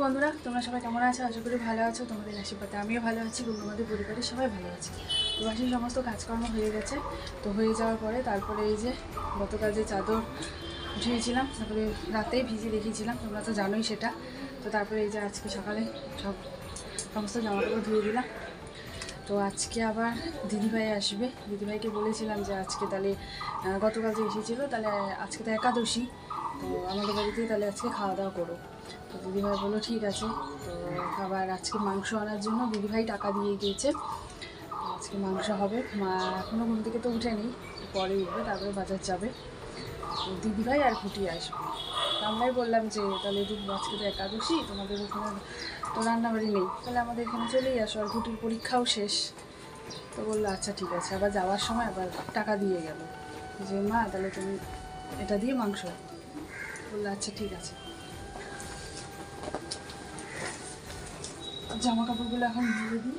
বন্ধুরা, তোমরা সবাই কেমন আছো? আশা করি ভালো আছো। তোমাদের আশীর্বাদে আমিও ভালো আছি এবং আমাদের পরিবারের সবাই ভালো আছে। তো বাসির সমস্ত কাজকর্ম হয়ে গেছে। তো হয়ে যাওয়ার পরে তারপরে এই যে গতকাল যে চাদর উঠিয়েছিলাম, তারপরে রাতেই ভিজে রেখেছিলাম, তোমরা তো জানোই সেটা। তো তারপরে এই যে আজকে সকালে সমস্ত জামাকাপড় ধুয়ে দিলাম। তো আজকে আবার দিদিভাই আসবে। দিদিভাইকে বলেছিলাম যে আজকে তাহলে গতকাল যে এসেছিলো, তাহলে আজকে তো একাদশী, তো আমাদের বাড়িতে তাহলে আজকে খাওয়া দাওয়া করো। তো দিদিভাই বললো ঠিক আছে। তো আবার আজকে মাংস আনার জন্য দিদিভাই টাকা দিয়ে গিয়েছে। আজকে মাংস হবে। মা এখনও ঘুম থেকে তো উঠেনি, পরে উঠবে, তারপরে বাজার যাবে। তো দিদিভাই আর ফুটি আসবে। আমরাই বললাম যে তাহলে আজকে তো একাদশী, তোমাদের ওখানে তো রান্নাবাড়ি নেই, তাহলে আমাদের এখানে চলেই আসো, আর ফুটির পরীক্ষাও শেষ। তো বললো আচ্ছা ঠিক আছে। আবার যাওয়ার সময় আবার টাকা দিয়ে গেল যে মা তাহলে তুমি এটা দিয়ে মাংস। বললো আচ্ছা ঠিক আছে। জামা কাপড়গুলো এখন ধুয়ে দিই।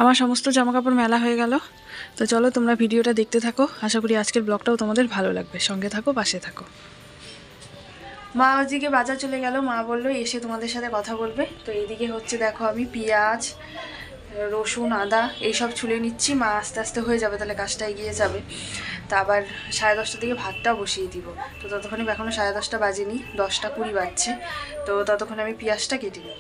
আমার সমস্ত জামাকাপড় মেলা হয়ে গেল। তো চলো তোমরা ভিডিওটা দেখতে থাকো। আশা করি আজকের ব্লগটাও তোমাদের ভালো লাগবে। সঙ্গে থাকো, পাশে থাকো। মা ওদিকে বাজার চলে গেল। মা বললো এসে তোমাদের সাথে কথা বলবে। তো এইদিকে হচ্ছে দেখো, আমি পেঁয়াজ, রসুন, আদা এইসব ছুলে নিচ্ছি। মা আস্তে আস্তে হয়ে যাবে, তাহলে কাজটা এগিয়ে যাবে। তা আবার 10:30টার দিকে ভাতটাও বসিয়ে দিব। তো ততক্ষণে এখনও 10:30টা বাজেনি, 10টা 20 বাজছে। তো ততক্ষণে আমি পেঁয়াজটা কেটে নিই।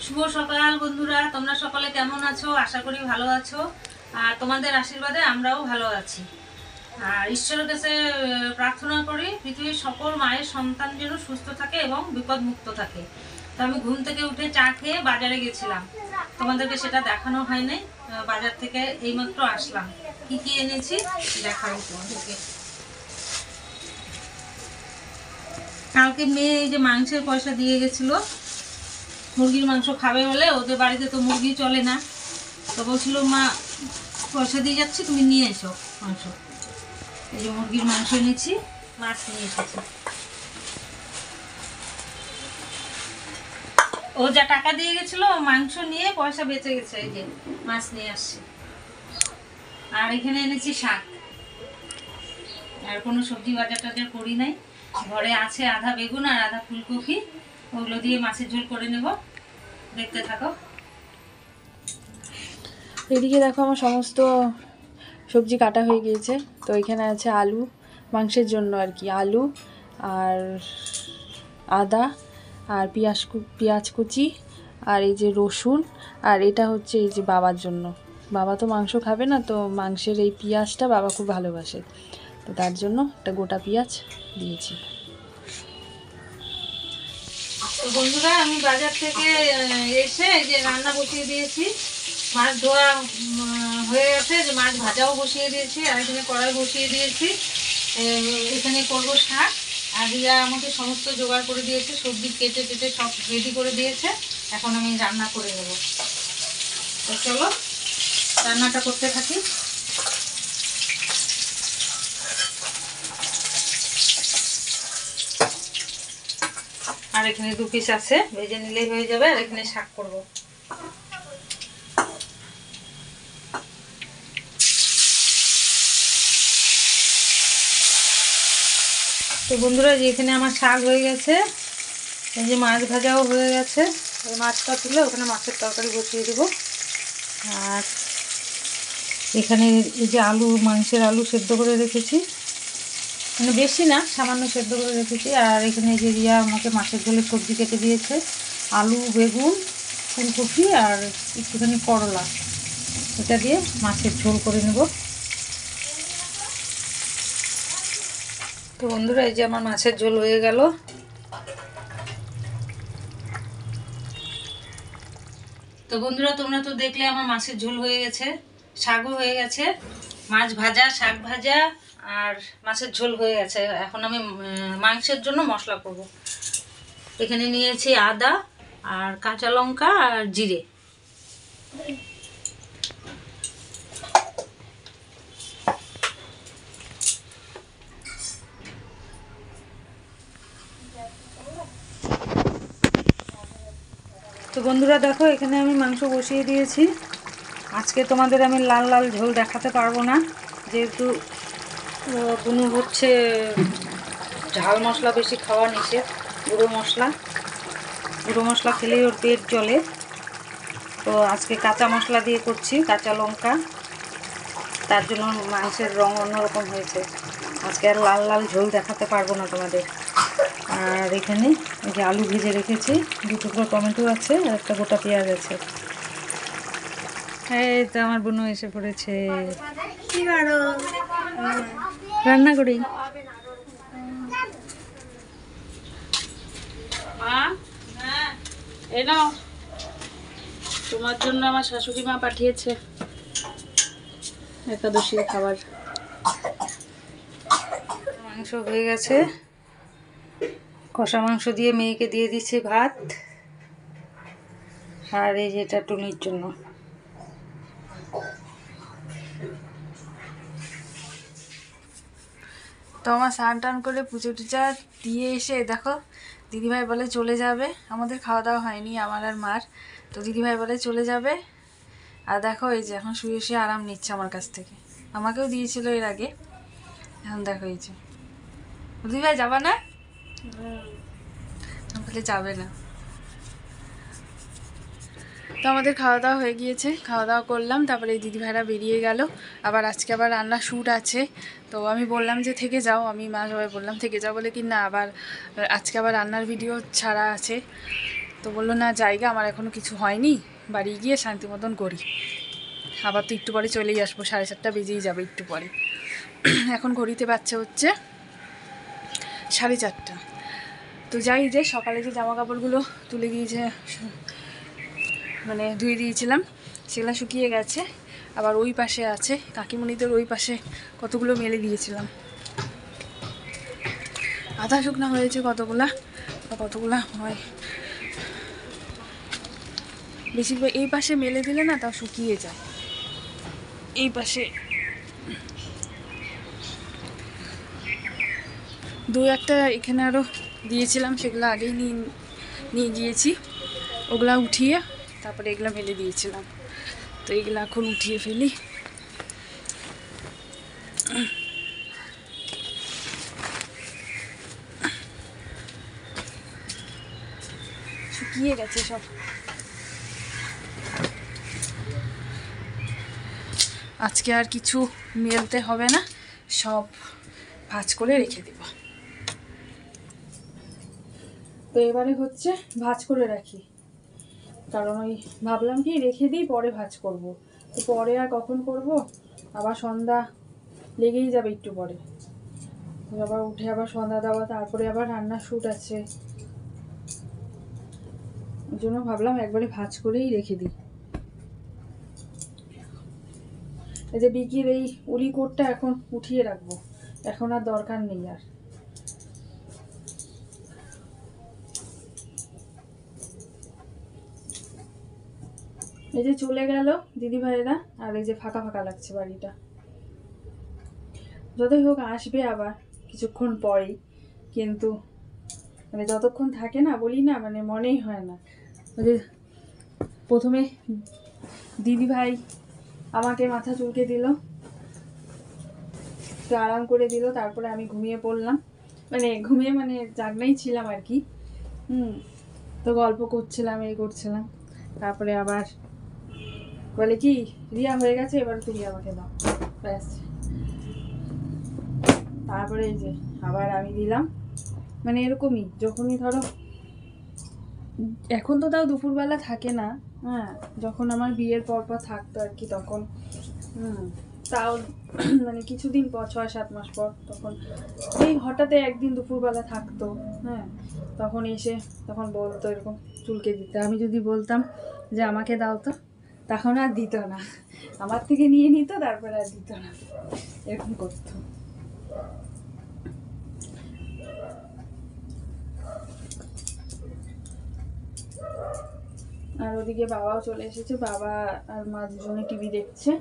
শুভ সকাল বন্ধুরা, তোমরা সকলে কেমন আছো? আশা করি ভালো আছো। আর তোমাদের আশীর্বাদে আমরাও ভালো আছি। আর ঈশ্বরের কাছে প্রার্থনা করি পৃথিবীর সকল মায়ের সন্তান যেন সুস্থ থাকে এবং বিপদ মুক্ত থাকে। তো আমি ঘুম থেকে উঠে চা খেয়ে বাজারে গেছিলাম, তোমাদেরকে সেটা দেখানো হয় নাই। বাজার থেকে এইমাত্র আসলাম। কি কি এনেছি দেখাবো তোমাদেরকে। কালকে মেয়ে এই যে মাংসের পয়সা দিয়ে গেছিলো, মুরগির মাংস খাবে বলে। ওদের বাড়িতে তো মুরগি চলে না। তো বলছিল মা পয়সা দিয়ে যাচ্ছি, তুমি নিয়ে এসো মাংস। এই যে মুরগির মাংস এনেছি, মাছ নিয়ে এসেছি। ও যা টাকা দিয়ে গেছিলো মাংস নিয়ে পয়সা বেঁচে গেছে, এই যে মাছ নিয়ে আসছে। আর এখানে এনেছি শাক। আর কোনো সবজি বাজার টাজার করি নাই। ঘরে আছে আধা বেগুন আর আধা ফুলকপি, ওগুলো দিয়ে মাছের ঝোল করে নেব। দেখতে থাকো। এদিকে দেখো আমার সমস্ত সবজি কাটা হয়ে গিয়েছে। তো এখানে আছে আলু, মাংসের জন্য আর কি, আলু আর আদা আর পেঁয়াজ কুচি, আর এই যে রসুন, আর এটা হচ্ছে এই যে বাবার জন্য। বাবা তো মাংস খাবে না, তো মাংসের এই পেঁয়াজটা বাবা খুব ভালোবাসে, তো তার জন্য একটা গোটা পেঁয়াজ দিয়েছি। তো বন্ধুরা, আমি বাজার থেকে এসে এই যে রান্না বসিয়ে দিয়েছি। মাছ ধোয়া হয়ে গেছে, যে মাছ ভাজাও বসিয়ে দিয়েছি। আর এখানে কড়াই বসিয়ে দিয়েছি। এখানে করবো শাক। আর রিয়া আমাকে সমস্ত জোগাড় করে দিয়েছে, সবজি কেটে কেটে সব রেডি করে দিয়েছে। এখন আমি রান্না করে নেব। তো চলো রান্নাটা করতে থাকি। আর এখানে 2 পিস আছে, ভেজে নিলেই হয়ে যাবে। আর এখানে শাক করব। তো বন্ধুরা, যে এখানে আমার শাক হয়ে গেছে, এই যে মাছ ভাজাও হয়ে গেছে। এই মাছটা তুলে ওখানে মাছের তরকারি বসিয়ে দেবো। আর এখানে এই যে আলু, মাংসের আলু সেদ্ধ করে রেখেছি, মানে বেশি না, সামান্য সেদ্ধ করে রেখেছি। আর এখানে যে রিয়া আমাকে মাছের ঝোলে সবজি কেটে দিয়েছে, আলু, বেগুন, ফুলকপি আর একটুখানি করলা, এটা দিয়ে মাছের ঝোল করে নেব। তো বন্ধুরা, এই যে আমার মাছের ঝোল হয়ে গেল। তো বন্ধুরা তোমরা তো দেখলে আমার মাছের ঝোল হয়ে গেছে, শাকও হয়ে গেছে, মাছ ভাজা, শাক ভাজা আর মাছের ঝোল হয়ে গেছে। এখন আমি মাংসের জন্য মশলা করব। এখানে নিয়েছি আদা আর কাঁচা লঙ্কা আর জিরে। তো বন্ধুরা দেখো এখানে আমি মাংস বসিয়ে দিয়েছি। আজকে তোমাদের আমি লাল লাল ঝোল দেখাতে পারবো না, যেহেতু কোনো হচ্ছে ঝাল মশলা বেশি খাওয়া নিষেধ। গুঁড়ো মশলা খেলেই ওর পেট জ্বলে। তো আজকে কাঁচা মশলা দিয়ে করছি, কাঁচা লঙ্কা, তার জন্য মাংসের রং অন্যরকম হয়েছে। আজকে আর লাল লাল ঝোল দেখাতে পারবো না তোমাদের। আর এখানে এই যে আলু ভেজে রেখেছি, 2 টুকরো টমেটো আছে আর একটা গোটা পেঁয়াজ আছে। এই তো আমার বোনও এসে পড়েছে, রান্না করি। এই নাও, তোমার জন্য আমার শাশুড়ি মা পাঠিয়েছে একাদশীর খাবার। মাংস হয়ে গেছে, কষা মাংস দিয়ে মেয়েকে দিয়ে দিচ্ছি ভাত। আর এই যেটা টুনির জন্য। তো আমার স্নান টান করে পুজো টুজা দিয়ে এসে দেখো দিদিভাই বলে চলে যাবে। আমাদের খাওয়া দাওয়া হয়নি আমার আর মার। তো দিদিভাই বলে চলে যাবে। আর দেখো এই যে এখন শুয়ে শুয়ে আরাম নিচ্ছে আমার কাছ থেকে। আমাকেও দিয়েছিল এর আগে। এখন দেখো এই যে দিদিভাই যাবা না, বলে যাবে না। তো আমাদের খাওয়া দাওয়া হয়ে গিয়েছে, খাওয়া দাওয়া করলাম, তারপরে এই দিদিভাইরা বেরিয়ে গেল। আবার আজকে আবার রান্নার শ্যুট আছে। তো আমি বললাম যে থেকে যাও, আমি মা সবাই বললাম থেকে যাও, বলে কি না আবার আজকে আবার রান্নার ভিডিও ছাড়া আছে। তো বললো না জায়গা আমার এখনও কিছু হয়নি, বাড়ি গিয়ে শান্তি মতন করি। আবার তো একটু পরে চলেই আসবো, 4:30 বেজেই যাবে একটু পরে। এখন ঘড়িতে বাচ্চা হচ্ছে 4:30। তো যাই, যে সকালে যে জামা কাপড়গুলো তুলে দিয়েছে মানে ধুয়ে দিয়েছিলাম, সেগুলো শুকিয়ে গেছে। আবার ওই পাশে আছে কাকিমণিদের, ওই পাশে কতগুলো মেলে দিয়েছিলাম। আধা শুকনা হয়েছে কতগুলা হয়। বেশিরভাগ এই পাশে মেলে দিলে না তা শুকিয়ে যায়। এই পাশে 2-1টা এখানে আরও দিয়েছিলাম, সেগুলো আগেই নিয়ে গিয়েছি। ওগুলা উঠিয়ে তারপরে এগুলা মেলে দিয়েছিলাম। তো এগুলো এখন উঠিয়ে ফেলি। শুকিয়ে গেছে সব। আজকে আর কিছু মেলতে হবে না, সব ভাঁজ করে রেখে দেব। তো এবারে হচ্ছে ভাঁজ করে রাখি, কারণ ওই ভাবলাম কি রেখে দিই পরে ভাঁজ করব। তো পরে আর কখন করব, আবার সন্ধ্যা লেগেই যাবে একটু পরে। আবার উঠে আবার সন্ধ্যা দেওয়া, তারপরে আবার রান্নার শ্যুট আছে। ওই জন্য ভাবলাম একবারে ভাঁজ করেই রেখে দিই। এই যে বিকির এই উলি কোটটা এখন উঠিয়ে রাখবো, এখন আর দরকার নেই আর। এই যে চলে গেল দিদিভাইরা, আর এই যে ফাঁকা ফাঁকা লাগছে বাড়িটা। যতই হোক আসবে আবার কিছুক্ষণ পরেই, কিন্তু মানে যতক্ষণ থাকে না বলি না, মানে মনেই হয় না। ওই যে প্রথমে দিদিভাই আমাকে মাথা চুলকে দিল, একটু আরাম করে দিল, তারপরে আমি ঘুমিয়ে পড়লাম। মানে জাগনাই ছিলাম আর কি। তো গল্প করছিলাম, এই করছিলাম। তারপরে আবার বলে কি রিয়া হয়ে গেছে, এবার তুমি আমাকে দাও, ব্যাস। তারপরে এই যে আবার আমি দিলাম। মানে এরকমই, যখনই ধরো এখন তো তাও দুপুরবেলা থাকে না, হ্যাঁ, যখন আমার বিয়ের পর থাকতো আর কি, তখন তাও মানে কিছুদিন পর 6-7 মাস পর, তখন এই হঠাৎ একদিন দুপুরবেলা থাকতো, হ্যাঁ, তখন এসে তখন বলতো এরকম চুলকে দিতে। আমি যদি বলতাম যে আমাকে দাও তো, তখন আর দিত না, আমার থেকে নিয়ে নিত, তারপরে আর দিত না, এরকম করতো। আর ওদিকে বাবাও চলে এসেছে, বাবা আর মা দুজনে টিভি দেখছে।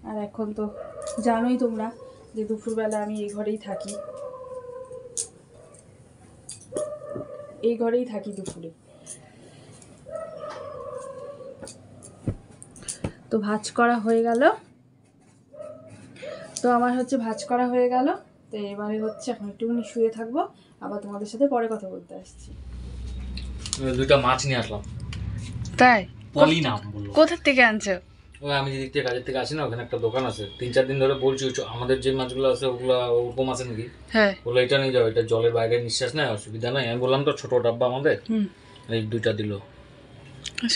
আর এখন তো জানোই তোমরা যে দুপুরবেলা আমি এই ঘরেই থাকি, এই ঘরেই থাকি দুপুরে। তো ভাজ করা হয়ে গেল, তো আমার হচ্ছে ভাজ করা হয়ে গেল। তো এবারে হচ্ছে এখন একটুখানি শুয়ে থাকবো, আবার তোমাদের সাথে পরে কথা বলতে আসছি। দুইটা মাছ নিয়ে আসলাম। তাই? পলি নাম বললো। কোথা থেকে আনছো? ওই আমি যেদিক থেকে কাজের থেকে আসি না, ওখানে একটা দোকান আছে, 3-4 দিন ধরে বলছি আমাদের যে মাছগুলো আছে ওগুলো ওরকম আছে নাকি। হ্যাঁ, বললো এটা নিয়ে যাও, এটা জলের বাইরে নিঃশ্বাস নেয়, অসুবিধা নাই। আমি বললাম তো ছোট ডাব্বা আমাদের, এই দুইটা দিল।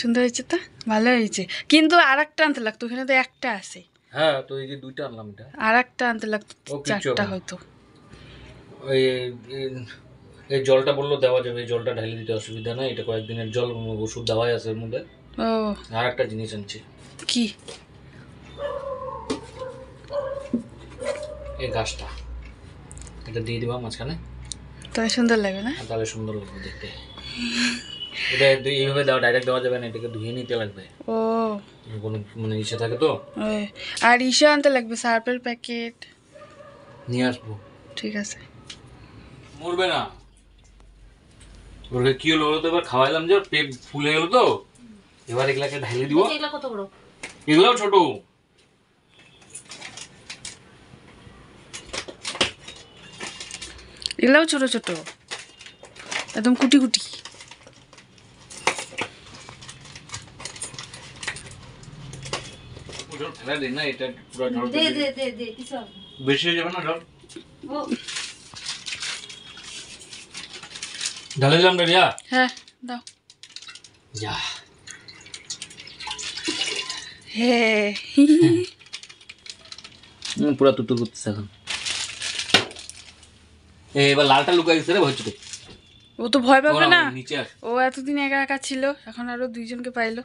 সুন্দর হয়েছে তো, ভালো হয়েছে, কিন্তু আর একটা আনতে লাগতো, ওখানে তো একটা আছে। হ্যাঁ, তো এই যে দুইটা আনলাম, এটা আর একটা আনতে লাগতো, ও কিচ্ছু 4টা হবে না। হয়তো। ওই এই জলটা বললো দেওয়া যাবে, এই জলটা ঢালি দিতে অসুবিধা নাই, এটা কয়েকদিনের জল, ওষুধ দেওয়াই আছে এর মধ্যে। ও আর একটা জিনিস আনছি, কি? এই গাছটা, এটা দিয়ে দিবা মাঝখানে, তাই সুন্দর লাগবে না? তাহলে সুন্দর লাগবে দেখতে। এটা এইভাবে দেওয়া, ডাইরেক্ট দেওয়া যাবে না, এটাকে ধুয়ে নিতে লাগবে। ও কোনো মানে ইসে থাকে তো। আর ইসে আনতে লাগবে, সার্পের প্যাকেট নিয়ে আসবো। ঠিক আছে। মরবে না। ওকে কি হলো বলো তো, এবার খাওয়াইলাম যে পেট ফুলে গেল তো, এবার এগুলাকে ঢালি দিব। এগুলো কত বড়? এগুলাও ছোট। এগুলাও ছোট ছোট, একদম কুটি কুটি। জল ফেলা দিন না, এটা পুরো জল দে দে দে দে কিছু হবে না। বেশি হয়ে যাবে না জল। ও ঢালে দিলাম রিয়া। হ্যাঁ দাও। যা হ্যাঁ পুরা তুতুর করতেছে এখন। এবার লালটা লুকাই গেছে রে ভয়। ও তো ভয় পাবে না, নিচে আস। ও এতদিন একা একা ছিল, এখন আরো দুইজনকে পাইলো।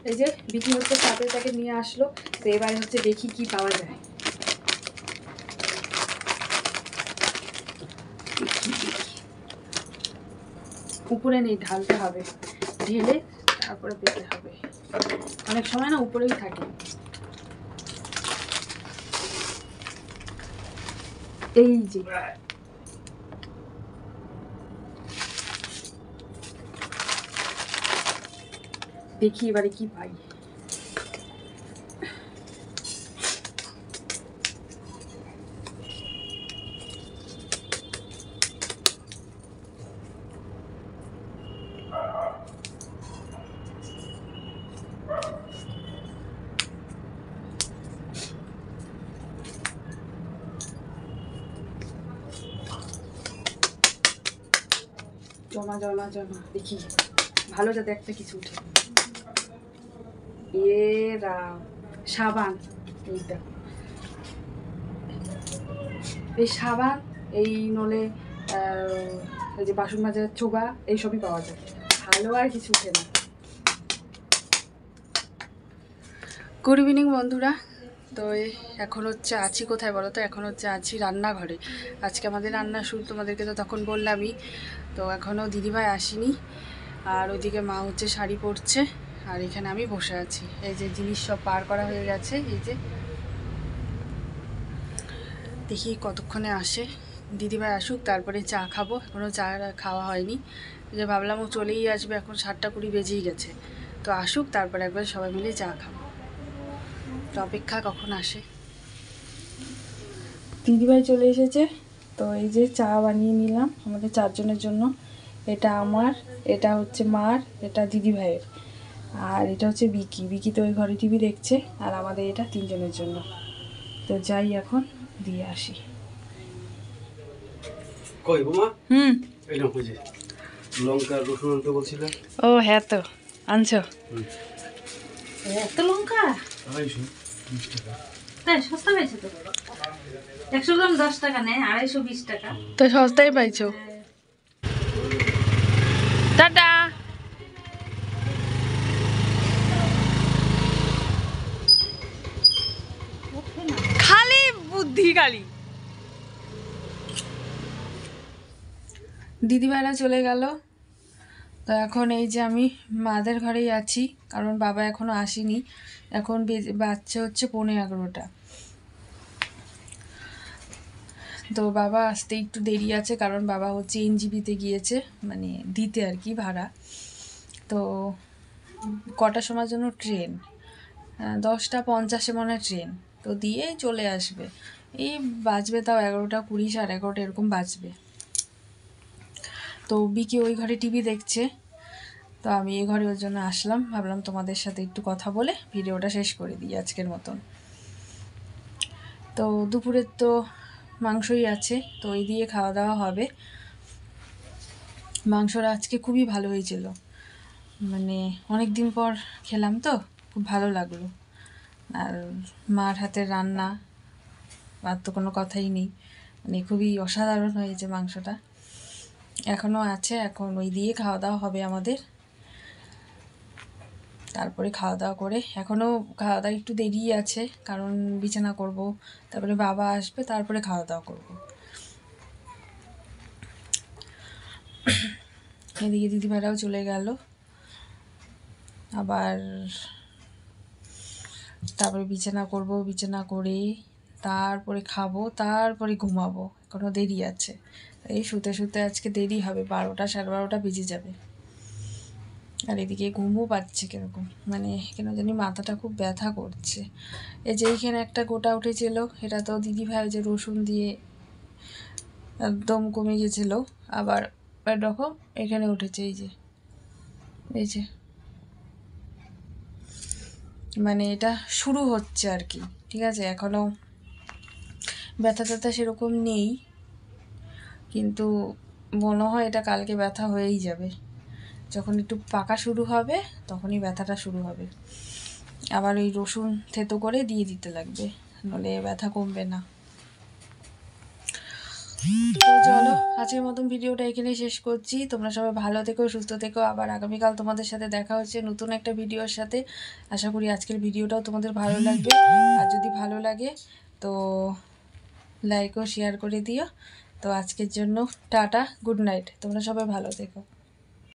এই যে বিক্রি হচ্ছে, সাথে তাকে নিয়ে আসলো। তো এবারে হচ্ছে দেখি কি পাওয়া যায়। উপরে নেই, ঢালতে হবে, ঢেলে তারপরে পেতে হবে। অনেক সময় না উপরেই থাকে। এই যে দেখি এবারে কি পাই। জমা জমা জমা, দেখি ভালো যাতে একটা কিছু উঠে। সাবান, এইটা এই সাবান, এই নলে এই যে বাসন মাজার চোবা, এইসবই পাওয়া যায়, ভালো আর কিছু উঠে না। গুড ইভিনিং বন্ধুরা। তো এখন হচ্ছে আছি কোথায় বলো তো, এখন হচ্ছে আছি রান্নাঘরে। আজকে আমাদের রান্না শুরু, তোমাদেরকে তো তখন বললামই। তো এখনও দিদিভাই আসেনি, আর ওইদিকে মা হচ্ছে শাড়ি পরছে, আর এখানে আমি বসে আছি। এই যে জিনিস সব পার করা হয়ে গেছে, এই যে দেখি কতক্ষণে আসে। দিদিভাই আসুক তারপরে চা খাবো, এখনও চা খাওয়া হয়নি। যে ভাবলাম ও চলেই আসবে, এখন 7:20 বেজেই গেছে। তো আসুক তারপরে একবার সবাই মিলে চা খাবো। তো অপেক্ষা কখন আসে। দিদিভাই চলে এসেছে। তো এই যে চা বানিয়ে নিলাম আমাদের 4 জনের জন্য। এটা আমার, এটা হচ্ছে মার, এটা দিদিভাইয়ের, আর এটা হচ্ছে বিকি। বিকি তো ওই ঘরে টিভি দেখছে, আর আমাদের এটা 3 জনের জন্য। তো যাই এখন দিয়ে আসি। কই বোমা? এই নাও বুঝি লঙ্কা রসুন আনতে বলছিলে। ও হ্যাঁ, তো আনছো? এত লঙ্কা? 220 টাকা। তাই সস্তা পেয়েছে তো। 100 গ্রাম 10 টাকা নেয়, 220 টাকা। তো সস্তায় পাইছো। টাটা। কালি। দিদিভাইরা চলে গেল, তো এখন এই যে আমি মাদের ঘরেই আছি, কারণ বাবা এখনো আসেনি। এখন বাচ্চা হচ্ছে 11:15। তো বাবা আসতে একটু দেরি আছে, কারণ বাবা হচ্ছে এনজিবিতে গিয়েছে, মানে দিতে আর কি ভাড়া। তো কটার সময় জন্য ট্রেন, 10:50 মনে হয় ট্রেন, তো দিয়ে চলে আসবে। এই বাজবে তাও 11:20, 11:30 এরকম বাজবে। তো বিকি ওই ঘরে টিভি দেখছে, তো আমি এই ঘরে ওর জন্য আসলাম, ভাবলাম তোমাদের সাথে একটু কথা বলে ভিডিওটা শেষ করে দিই আজকের মতন। তো দুপুরের তো মাংসই আছে, তো ওই দিয়ে খাওয়া দাওয়া হবে। মাংসটা আজকে খুবই ভালো হয়েছিল, মানে অনেক দিন পর খেলাম তো খুব ভালো লাগলো। আর মার হাতের রান্না আর তো কোনো কথাই নেই, মানে খুবই অসাধারণ হয়েছে মাংসটা। এখনও আছে, এখন ওই দিয়ে খাওয়া দাওয়া হবে আমাদের। তারপরে খাওয়া দাওয়া করে, এখনও খাওয়া দাওয়া একটু দেরি আছে, কারণ বিছানা করব, তারপরে বাবা আসবে, তারপরে খাওয়া দাওয়া করব। এদিকে দিদিভাইরাও চলে গেল, আবার তারপরে বিছানা করব, বিছানা করে তারপরে খাবো, তারপরে ঘুমাবো, এখনও দেরি আছে। এই শুতে শুতে আজকে দেরি হবে, 12টা 12:30 বেজে যাবে। আর এদিকে ঘুমও পাচ্ছে কীরকম, মানে কেন জানি মাথাটা খুব ব্যথা করছে। এই যে এইখানে একটা গোটা উঠেছিল, এটা তো দিদিভাই যে রসুন দিয়ে একদম কমে গেছিলো, আবার এরকম এখানে উঠেছে, এই যে মানে এটা শুরু হচ্ছে আর কি, ঠিক আছে। এখনও ব্যথা ট্যাথা সেরকম নেই, কিন্তু মনে হয় এটা কালকে ব্যথা হয়েই যাবে। যখন একটু পাকা শুরু হবে তখনই ব্যথাটা শুরু হবে। আবার ওই রসুন থেতো করে দিয়ে দিতে লাগবে, নাহলে ব্যথা কমবে না। তো চলো, আজকের মতন ভিডিওটা এখানেই শেষ করছি। তোমরা সবাই ভালো থেকো, সুস্থ থেকো। আবার আগামীকাল তোমাদের সাথে দেখা হচ্ছে নতুন একটা ভিডিওর সাথে। আশা করি আজকের ভিডিওটাও তোমাদের ভালো লাগবে, আর যদি ভালো লাগে তো লাইক ও শেয়ার করে দিও। তো আজকের জন্য টাটা, গুড নাইট, তোমরা সবাই ভালো থেকো।